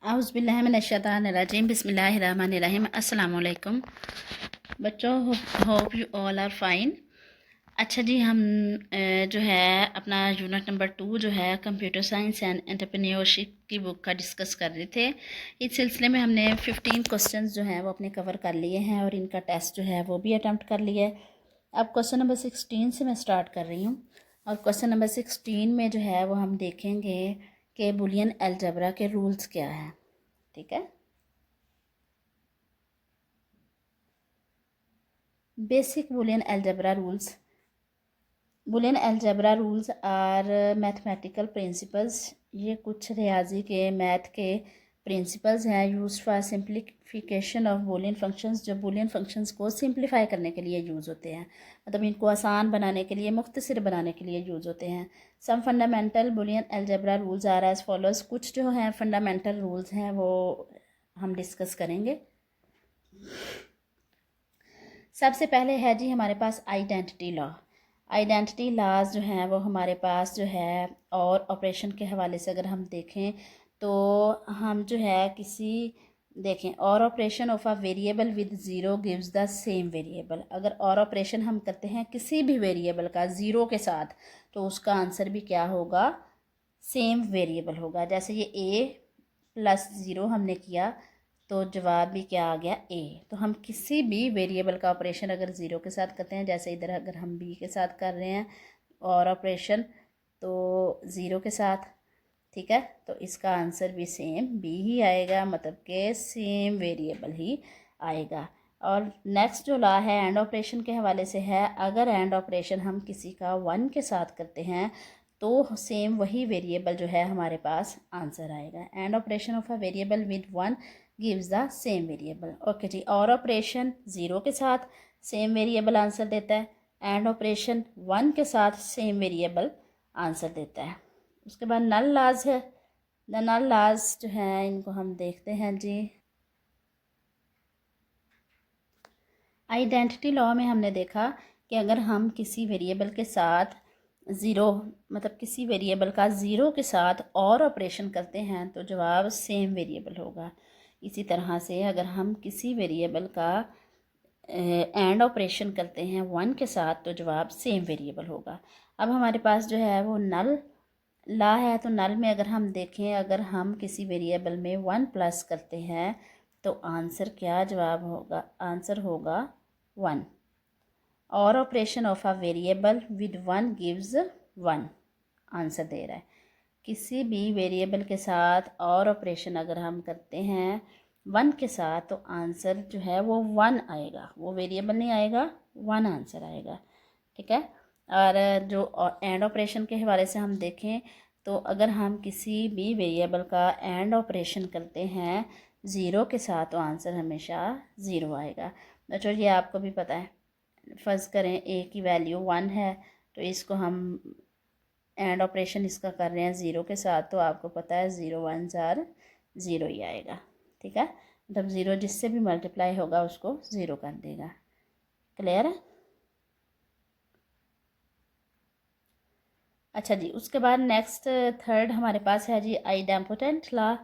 औज़ुबिल्लाहिमिनश्शैतानिर्रजीम बिस्मिल्लाहिर्रहमानिर्रहीम। अस्सलाम वालेकुम बच्चों, hope you all are fine. अच्छा जी, हम जो है अपना यूनिट नंबर 2 जो है कंप्यूटर साइंस एंड एंटरप्रेन्योरशिप की बुक का डिस्कस कर रहे थे। इस सिलसिले में हमने 15 क्वेश्चंस जो हैं वो अपने कवर कर लिए हैं और इनका टेस्ट जो है वो भी अटैम्प्ट कर लिया है। अब क्वेश्चन नंबर 16 से मैं स्टार्ट कर रही हूँ और क्वेश्चन नंबर 16 में जो है वो हम देखेंगे कि बुलियन अलजेब्रा के रूल्स क्या हैं। ठीक है, basic Boolean algebra rules. Boolean algebra rules are mathematical principles. ये कुछ रियाजी के मैथ के प्रिंसिपल्स हैं use for simplification of Boolean functions, जो बुलियन फंक्शंस को सिंप्लीफाई करने के लिए यूज़ होते हैं, मतलब इनको आसान बनाने के लिए, मुख्तसर बनाने के लिए यूज़ होते हैं। Some fundamental Boolean algebra rules are as follows. कुछ जो हैं फंडामेंटल रूल्स हैं वो हम डिस्कस करेंगे। सबसे पहले है जी हमारे पास आइडेंटिटी लॉ। आइडेंटिटी लॉज जो हैं वो हमारे पास जो है और ऑपरेशन के हवाले से अगर हम देखें तो हम जो है किसी देखें और operation of a variable with zero gives the same variable. अगर और ऑपरेशन हम करते हैं किसी भी वेरिएबल का ज़ीरो के साथ तो उसका आंसर भी क्या होगा, सेम वेरिएबल होगा। जैसे ये ए प्लस ज़ीरो हमने किया तो जवाब भी क्या आ गया, ए। तो हम किसी भी वेरिएबल का ऑपरेशन अगर ज़ीरो के साथ करते हैं, जैसे इधर अगर हम बी के साथ कर रहे हैं और ऑपरेशन तो ज़ीरो के साथ, ठीक है, तो इसका आंसर भी सेम बी ही आएगा, मतलब कि सेम वेरिएबल ही आएगा। और नेक्स्ट जो लॉ है एंड ऑपरेशन के हवाले से है, अगर एंड ऑपरेशन हम किसी का वन के साथ करते हैं तो सेम वही वेरिएबल जो है हमारे पास आंसर आएगा। And operation of a variable with one gives the same variable. Okay जी, और ऑपरेशन ज़ीरो के साथ सेम वेरिएबल आंसर देता है, एंड ऑपरेशन वन के साथ सेम वेरिएबल आंसर देता है। उसके बाद नल लाज है। द नल लाज जो है इनको हम देखते हैं जी। आइडेंटिटी लॉ में हमने देखा कि अगर हम किसी वेरिएबल के साथ ज़ीरो, मतलब किसी वेरिएबल का ज़ीरो के साथ और ऑपरेशन करते हैं तो जवाब सेम वेरिएबल होगा। इसी तरह से अगर हम किसी वेरिएबल का एंड ऑपरेशन करते हैं वन के साथ तो जवाब सेम वेरिएबल होगा। अब हमारे पास जो है वो नल ला है, तो नल में अगर हम देखें, अगर हम किसी वेरिएबल में वन प्लस करते हैं तो आंसर क्या जवाब होगा, आंसर होगा वन। और operation of a variable with one gives one, answer दे रहा है। किसी भी वेरिएबल के साथ और ऑपरेशन अगर हम करते हैं वन के साथ तो आंसर जो है वो वन आएगा, वो वेरिएबल नहीं आएगा, वन आंसर आएगा। ठीक है, और जो एंड ऑपरेशन के हवाले से हम देखें तो अगर हम किसी भी वेरिएबल का एंड ऑपरेशन करते हैं ज़ीरो के साथ तो आंसर हमेशा ज़ीरो आएगा। बच्चों ये आपको भी पता है, फ़र्ज़ करें ए की वैल्यू वन है तो इसको हम एंड ऑपरेशन इसका कर रहे हैं ज़ीरो के साथ, तो आपको पता है ज़ीरो वन ज़ार ज़ीरो ही आएगा। ठीक है, मतलब ज़ीरो जिससे भी मल्टीप्लाई होगा उसको ज़ीरो कर देगा। क्लियर है? अच्छा जी, उसके बाद नेक्स्ट थर्ड हमारे पास है जी आइडेम्पोटेंट लॉ।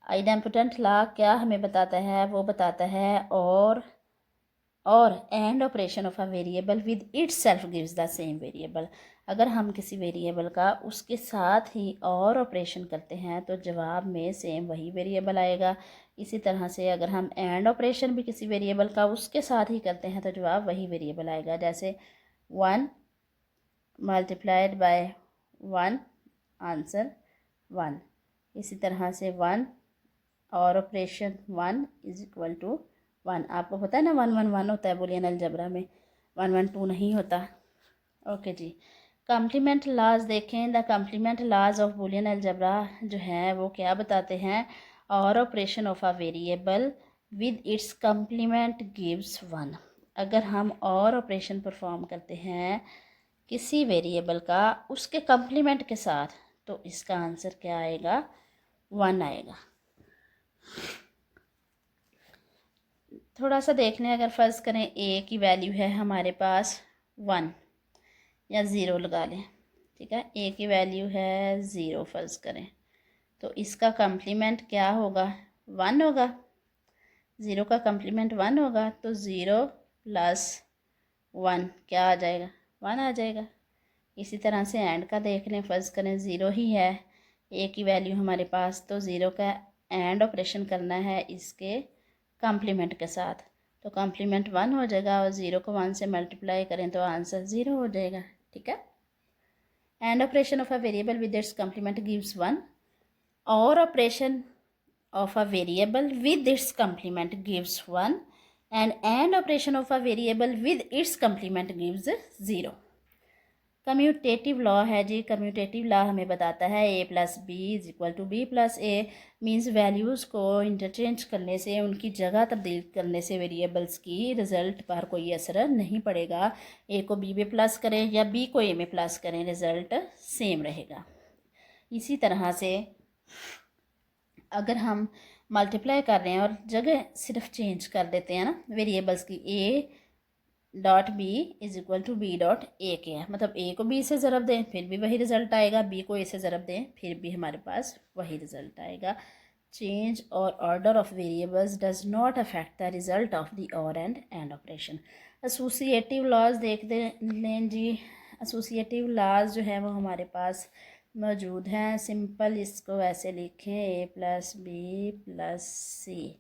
आइडेम्पोटेंट लॉ क्या हमें बताता है, वो बताता है और and operation of a variable with it self gives the same variable. अगर हम किसी वेरिएबल का उसके साथ ही और ऑपरेशन करते हैं तो जवाब में सेम वही वेरिएबल आएगा। इसी तरह से अगर हम एंड ऑपरेशन भी किसी वेरिएबल का उसके साथ ही करते हैं तो जवाब वही वेरिएबल आएगा। जैसे one multiplied by one, answer one. इसी तरह से वन और operation one is equal to one. आपको पता है ना, वन वन वन होता है बुलियन अलजेब्रा में, वन वन टू नहीं होता। ओके जी, कम्प्लीमेंट लॉज देखें। The complement laws of Boolean algebra जो है वो क्या बताते हैं, or operation of a variable with its complement gives one. अगर हम और ऑपरेशन परफॉर्म करते हैं किसी वेरिएबल का उसके कम्प्लीमेंट के साथ तो इसका आंसर क्या आएगा, वन आएगा। थोड़ा सा देख लें, अगर फ़र्ज़ करें ए की वैल्यू है हमारे पास वन या ज़ीरो लगा लें। ठीक है, ए की वैल्यू है ज़ीरो फ़र्ज़ करें, तो इसका कम्प्लीमेंट क्या होगा, 1 होगा। 0 का कम्प्लीमेंट 1 होगा, तो 0 प्लस 1 क्या आ जाएगा, 1 आ जाएगा। इसी तरह से एंड का देख लें, फ़र्ज़ करें 0 ही है, ए की वैल्यू हमारे पास, तो 0 का एंड ऑपरेशन करना है इसके कम्प्लीमेंट के साथ, तो कम्प्लीमेंट 1 हो जाएगा और 0 को 1 से मल्टीप्लाई करें तो आंसर 0 हो जाएगा। ठीक है। And operation of a variable with its complement gives 1, और operation of a variable with its complement gives 1, and operation of a variable with its complement gives 0। Commutative law है जी। कम्यूटेटिव लॉ हमें बताता है a plus B is equal to B plus A, means values को interchange करने से, उनकी जगह तब्दील करने से वेरिएबल्स की रिज़ल्ट पर कोई असर नहीं पड़ेगा। ए को बी में प्लस करें या बी को ए में प्लस करें, रिज़ल्ट सेम रहेगा। इसी तरह से अगर हम मल्टीप्लाई कर रहे हैं और जगह सिर्फ चेंज कर देते हैं ना वेरिएबल्स की, A dot B is equal to B dot A के है, मतलब ए को बी से ज़रब दें फिर भी वही रिज़ल्ट आएगा, बी को ए से ज़रब दें फिर भी हमारे पास वही रिज़ल्ट आएगा। चेंज और order of variables does not affect the result of the और एंड ऑपरेशन। एसोसिएटिव लॉज देख लें जी। एसोसिएटिव लॉज जो है वो हमारे पास मौजूद हैं। सिंपल इसको ऐसे लिखें, ए प्लस बी प्लस सी,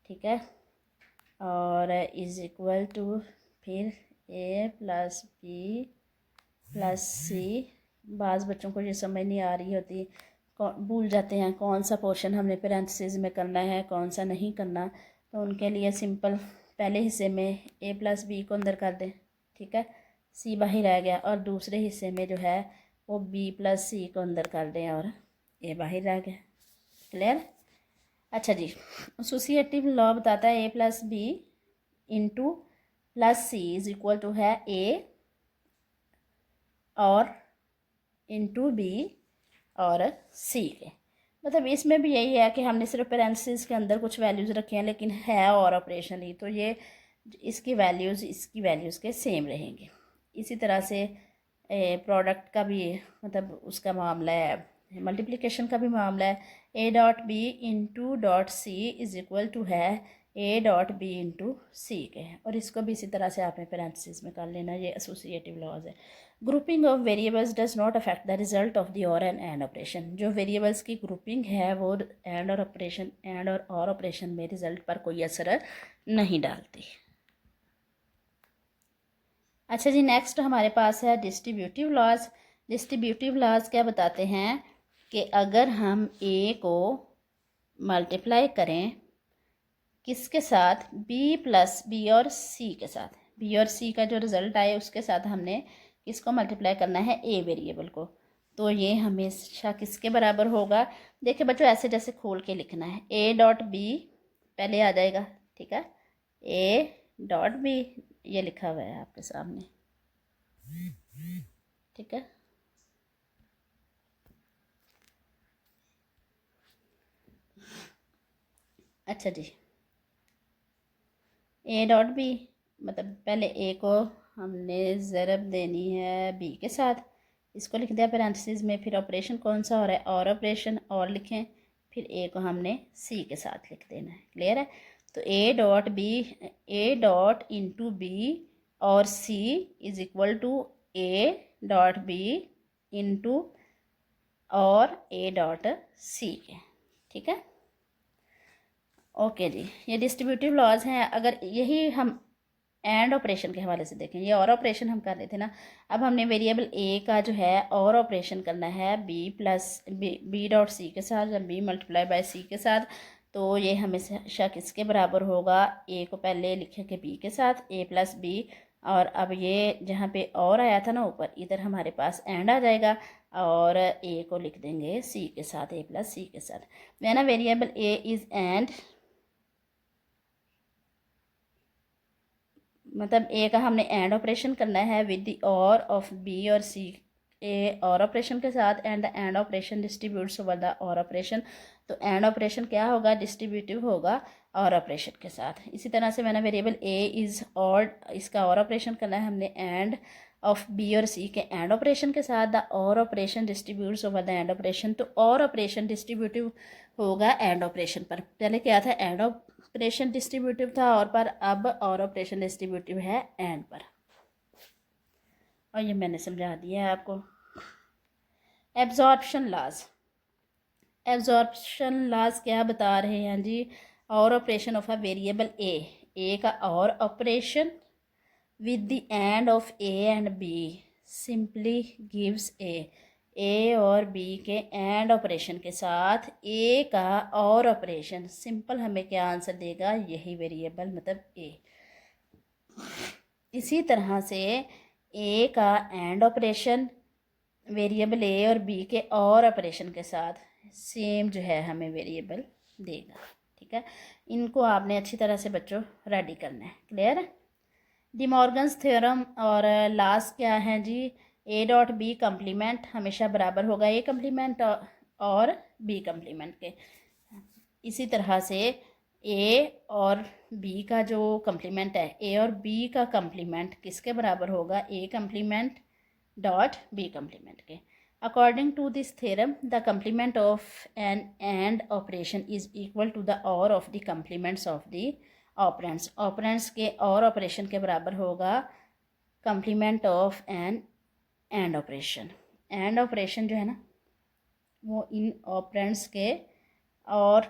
ठीक है, और इज़ इक्वल टू फिर ए प्लस बी प्लस सी। बाज़ बच्चों को ये समझ नहीं आ रही होती, भूल जाते हैं कौन सा पोर्शन हमने पेरेंथेसिस में करना है कौन सा नहीं करना, तो उनके लिए सिंपल पहले हिस्से में ए प्लस बी को अंदर कर दें, ठीक है, सी बाहर रह गया, और दूसरे हिस्से में जो है वो बी प्लस सी को अंदर कर दें और ए बाहर रह गया। क्लियर। अच्छा जी, एसोसिएटिव लॉ बताता है A plus B into plus C is equal to है ए और इंटू बी और सी के। मतलब इसमें भी यही है कि हमने सिर्फ पेरेंथेसिस के अंदर कुछ वैल्यूज़ रखी हैं, लेकिन है और ऑपरेशन ही, तो ये इसकी वैल्यूज़ के सेम रहेंगे। इसी तरह से प्रोडक्ट का भी मतलब उसका मामला है, मल्टीप्लिकेशन का भी मामला है। A dot B into dot C is equal to है A dot B into C के, और इसको भी इसी तरह से आपने पेरेंथेसिस में कर लेना। ये एसोसिएटिव लॉज है। Grouping of variables does not affect the result of the और एंड ऑपरेशन। जो वेरिएबल्स की ग्रुपिंग है वो एंड और ऑपरेशन में रिजल्ट पर कोई असर नहीं डालती। अच्छा जी, नेक्स्ट हमारे पास है डिस्ट्रीब्यूटिव लॉज। डिस्ट्रीब्यूटिव लॉज क्या बताते हैं कि अगर हम ए को मल्टीप्लाई करें किसके साथ, बी प्लस बी और सी के साथ, बी और सी का जो रिज़ल्ट आए उसके साथ हमने किसको मल्टीप्लाई करना है, ए वेरिएबल को, तो ये हमेशा किसके बराबर होगा। देखिए बच्चों ऐसे जैसे खोल के लिखना है, ए डॉट बी पहले आ जाएगा, ठीक है, ए डॉट बी ये लिखा हुआ है आपके सामने, ठीक है। अच्छा जी, ए डॉट बी मतलब पहले ए को हमने ज़रब देनी है बी के साथ, इसको लिख दिया पेरेंथेसिस में, फिर ऑपरेशन कौन सा हो रहा है, और ऑपरेशन, और लिखें, फिर ए को हमने सी के साथ लिख देना है। क्लियर है। तो ए डॉट इंटू बी और C is equal to A dot B into और ए डॉट सी के, ठीक है। ओके जी, ये डिस्ट्रीब्यूटिव लॉज हैं। अगर यही हम एंड ऑपरेशन के हवाले से देखें, ये और ऑपरेशन हम कर रहे थे ना, अब हमने वेरिएबल ए का जो है और ऑपरेशन करना है बी डॉट सी के साथ, या बी मल्टीप्लाई बाय सी के साथ, तो ये हमेशा किसके बराबर होगा, ए को पहले लिखेंगे बी के साथ, ए प्लस बी, और अब ये जहाँ पे और आया था ना ऊपर, इधर हमारे पास एंड आ जाएगा, और ए को लिख देंगे सी के साथ, ए प्लस सी के साथ। When a variable A is and, मतलब ए का हमने एंड ऑपरेशन करना है with the or of B और सी, ए और ऑपरेशन के साथ, and the end operation distributes over the और ऑपरेशन, तो एंड ऑपरेशन क्या होगा, डिस्ट्रीब्यूटिव होगा और ऑपरेशन के साथ। इसी तरह से मैंने वेरिएबल ए इज़ और, इसका और ऑपरेशन करना है हमने एंड ऑफ बी और सी के एंड ऑपरेशन के साथ, द और operation distributes over the end operation. तो और ऑपरेशन डिस्ट्रीब्यूटिव होगा एंड ऑपरेशन पर। पहले क्या था, एंड ऑपरेशन डिस्ट्रीब्यूटिव था और पर, अब और ऑपरेशन डिस्ट्रीब्यूटिव है एंड पर। और ये मैंने समझा दिया है आपको। एब्जॉर्प्शन लॉज, एब्जॉर्प्शन लॉज क्या बता रहे हैं जी, और ऑपरेशन ऑफ अ वेरिएबल ए का और operation with the end of A and B simply gives A और B के एंड ऑपरेशन के साथ A का और ऑपरेशन सिंपल हमें क्या आंसर देगा, यही वेरिएबल मतलब A। इसी तरह से A का एंड ऑपरेशन वेरिएबल A और B के और ऑपरेशन के साथ सेम जो है हमें वेरिएबल देगा। ठीक है, इनको आपने अच्छी तरह से बच्चों रेडी करना है। क्लियर है? डिमॉर्गन्स थ्योरम और लास्ट क्या है जी, ए डॉट बी कम्प्लीमेंट हमेशा बराबर होगा ए कम्प्लीमेंट और बी कम्प्लीमेंट के। इसी तरह से ए और बी का जो कम्प्लीमेंट है, ए और बी का कम्प्लीमेंट किसके बराबर होगा, A complement dot B complement के। According to this theorem the complement of an and operation is equal to the or of the complements of the operands. Operands के or operation के बराबर होगा complement of an and operation. And operation जो है ना वो इन operands के और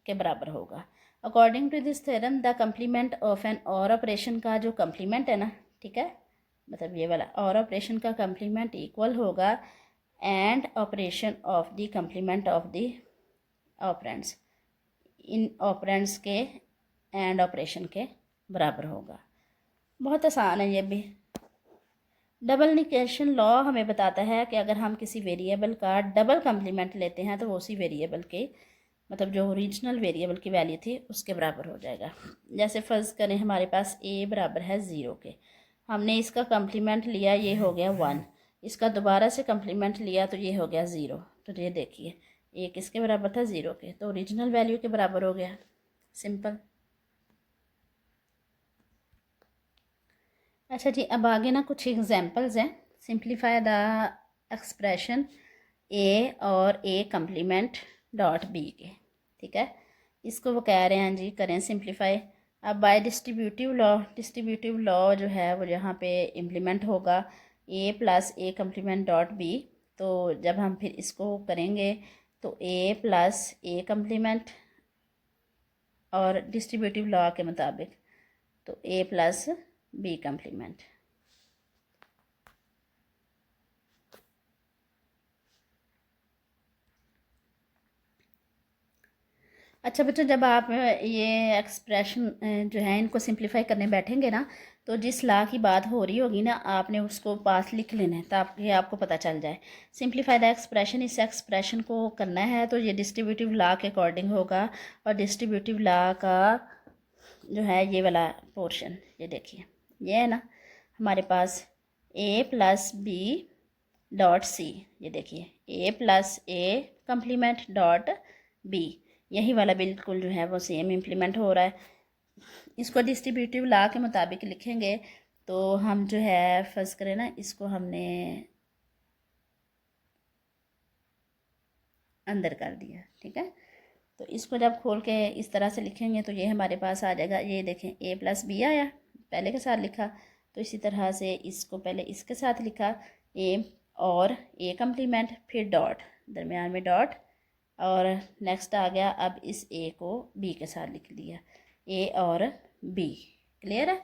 के बराबर होगा। According to this theorem the complement of an or operation का जो कम्प्लीमेंट है ना, ठीक है, मतलब ये वाला और ऑपरेशन का कम्प्लीमेंट इक्वल होगा and operation of the complement of the operands. In operands के एंड ऑपरेशन के बराबर होगा। बहुत आसान है ये भी। डबल निगेशन लॉ हमें बताता है कि अगर हम किसी वेरिएबल का डबल कम्प्लीमेंट लेते हैं तो वो उसी वेरिएबल के मतलब जो ओरिजिनल वेरिएबल की वैल्यू थी उसके बराबर हो जाएगा। जैसे फ़र्ज़ करें हमारे पास ए बराबर है 0 के, हमने इसका कम्प्लीमेंट लिया, ये हो गया 1, इसका दोबारा से कम्प्लीमेंट लिया तो ये हो गया 0। तो ये देखिए ए किसके बराबर था, 0 के, तो ओरिजिनल वैल्यू के बराबर हो गया। सिंपल। अच्छा जी, अब आगे ना कुछ एग्जांपल्स हैं। सिंप्लीफाई द एक्सप्रेशन ए और ए कम्प्लीमेंट डॉट बी के। ठीक है, इसको वो कह रहे हैं जी करें सिंप्लीफाई। अब बाय डिस्ट्रीब्यूटिव लॉ जो है वो यहाँ पे इम्प्लीमेंट होगा A plus A complement dot B. तो जब हम फिर इसको करेंगे तो ए प्लस ए कम्प्लीमेंट और डिस्ट्रीब्यूटिव लॉ के मुताबिक तो ए प्लस बी कम्प्लीमेंट। अच्छा बच्चों, जब आप ये एक्सप्रेशन जो है इनको सिंप्लीफाई करने बैठेंगे ना, तो जिस लॉ की बात हो रही होगी ना आपने उसको पास लिख लेना है ताकि आपको पता चल जाए। सिंप्लीफाई द एक्सप्रेशन, इस एक्सप्रेशन को करना है तो ये डिस्ट्रीब्यूटिव लॉ के अकॉर्डिंग होगा। और डिस्ट्रीब्यूटिव लॉ का जो है ये वाला पोर्शन, ये देखिए ये है ना हमारे पास A plus B dot C. ये देखिए A plus A complement dot B, यही वाला बिल्कुल जो है वो सेम इम्प्लीमेंट हो रहा है। इसको डिस्ट्रीब्यूटिव लॉ के मुताबिक लिखेंगे तो हम जो है फर्ज करें ना, इसको हमने अंदर कर दिया। ठीक है, तो इसको जब खोल के इस तरह से लिखेंगे तो ये हमारे पास आ जाएगा। ये देखें ए प्लस बी आया, पहले के साथ लिखा, तो इसी तरह से इसको पहले इसके साथ लिखा ए और ए कम्प्लीमेंट, फिर डॉट, दरमियान में डॉट, और नेक्स्ट आ गया अब इस ए को बी के साथ लिख दिया, ए और बी। क्लियर है?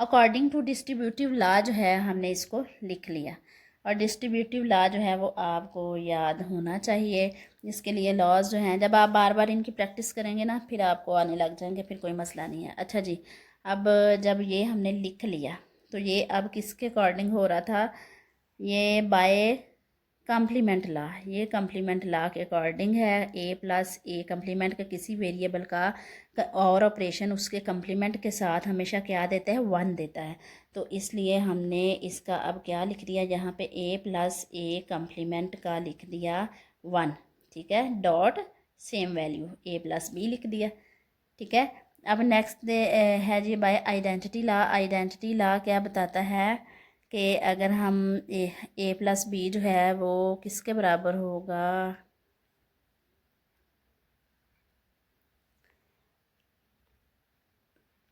अकॉर्डिंग टू डिस्ट्रीब्यूटिव लॉ जो है हमने इसको लिख लिया। और डिस्ट्रीब्यूटिव लॉ जो है वो आपको याद होना चाहिए। इसके लिए लॉज जो हैं जब आप बार बार इनकी प्रैक्टिस करेंगे ना फिर आपको आने लग जाएंगे, फिर कोई मसला नहीं है। अच्छा जी, अब जब ये हमने लिख लिया तो ये अब किसके अकॉर्डिंग हो रहा था, ये बाय कम्प्लीमेंट लॉ, ये कम्प्लीमेंट लॉ के अकॉर्डिंग है। ए प्लस ए कम्प्लीमेंट का किसी वेरिएबल का और ऑपरेशन उसके कम्प्लीमेंट के साथ हमेशा क्या देता है, 1 देता है। तो इसलिए हमने इसका अब क्या लिख दिया, यहाँ पे ए प्लस ए कम्प्लीमेंट का लिख दिया 1। ठीक है, dot same value A plus B लिख दिया। ठीक है, अब नेक्स्ट दे है जी by identity law. Identity law क्या बताता है कि अगर हम ए प्लस बी जो है वो किसके बराबर होगा,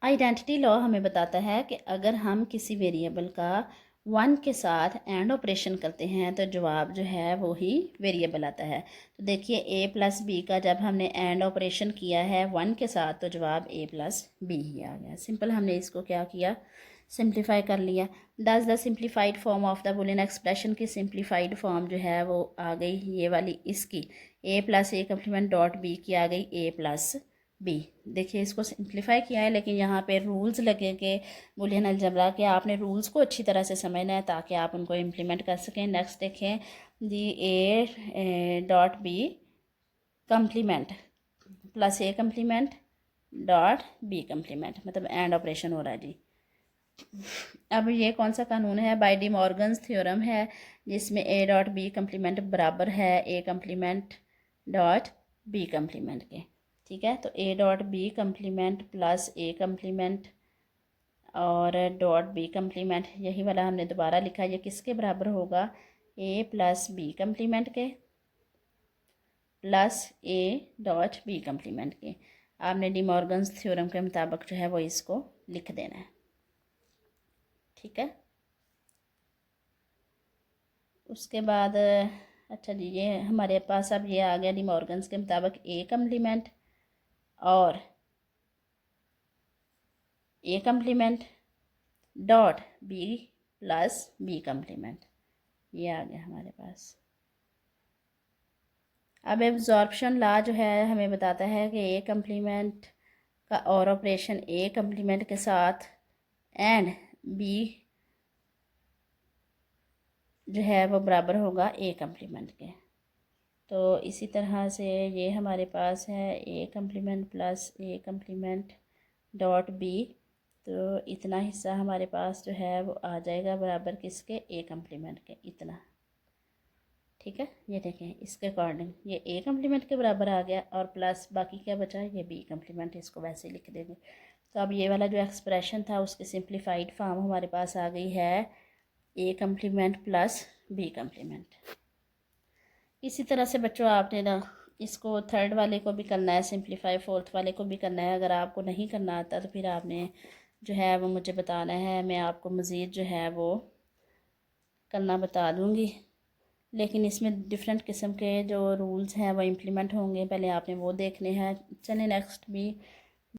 आइडेंटिटी लॉ हमें बताता है कि अगर हम किसी वेरिएबल का 1 के साथ एंड ऑपरेशन करते हैं तो जवाब जो है वो ही वेरिएबल आता है। तो देखिए ए प्लस बी का जब हमने एंड ऑपरेशन किया है 1 के साथ तो जवाब ए प्लस बी ही आ गया। सिंपल हमने इसको क्या किया, सिंप्लीफाई कर लिया। Does the simplified form of the boolean expression की सिंप्लीफाइड फॉर्म जो है वो आ गई ये वाली इसकी, A plus A complement dot B की आ गई ए प्लस बी। देखिए इसको सिंप्लीफाई किया है लेकिन यहाँ पे रूल्स लगे के बुलियन अलजबरा के, आपने रूल्स को अच्छी तरह से समझना है ताकि आप उनको इम्प्लीमेंट कर सकें। नेक्स्ट देखें जी, A dot B complement plus A complement dot B complement, मतलब एंड ऑपरेशन हो रहा है जी। अब ये कौन सा कानून है, बाय डी मॉर्गन्स थ्योरम है, जिसमें ए डॉट बी कम्प्लीमेंट बराबर है A complement dot B complement के। ठीक है, तो A dot B complement plus A complement और डॉट बी कम्प्लीमेंट, यही वाला हमने दोबारा लिखा, ये किसके बराबर होगा, ए प्लस बी कम्प्लीमेंट के plus A dot B complement के। आपने डी मॉर्गन्स थ्योरम के मुताबिक जो है वो इसको लिख देना है। ठीक है, उसके बाद अच्छा जी, ये हमारे पास अब ये आ गया डी मॉर्गन्स के मुताबिक ए कम्प्लीमेंट और A complement dot B plus B complement, ये आ गया हमारे पास। अब एब्जॉर्प्शन लॉ जो है हमें बताता है कि ए कम्प्लीमेंट का और ऑपरेशन ए कम्प्लीमेंट के साथ एंड बी जो है वो बराबर होगा ए कम्प्लीमेंट के। तो इसी तरह से ये हमारे पास है A complement plus A complement dot B, तो इतना हिस्सा हमारे पास जो है वो आ जाएगा बराबर किसके, ए कम्प्लीमेंट के, इतना। ठीक है, ये देखें इसके अकॉर्डिंग ये ए कम्प्लीमेंट के बराबर आ गया और प्लस बाकी क्या बचा, ये बी कम्प्लीमेंट, इसको वैसे ही लिख देंगे। तो अब ये वाला जो एक्सप्रेशन था उसकी सिंप्लीफाइड फॉर्म हमारे पास आ गई है A complement plus B complement. इसी तरह से बच्चों आपने ना इसको थर्ड वाले को भी करना है सिंप्लीफाई, फोर्थ वाले को भी करना है। अगर आपको नहीं करना आता तो फिर आपने जो है वो मुझे बताना है, मैं आपको मज़ीद जो है वो करना बता दूँगी। लेकिन इसमें डिफरेंट किस्म के जो रूल्स हैं वो इम्प्लीमेंट होंगे, पहले आपने वो देखने हैं। चलिए नेक्स्ट भी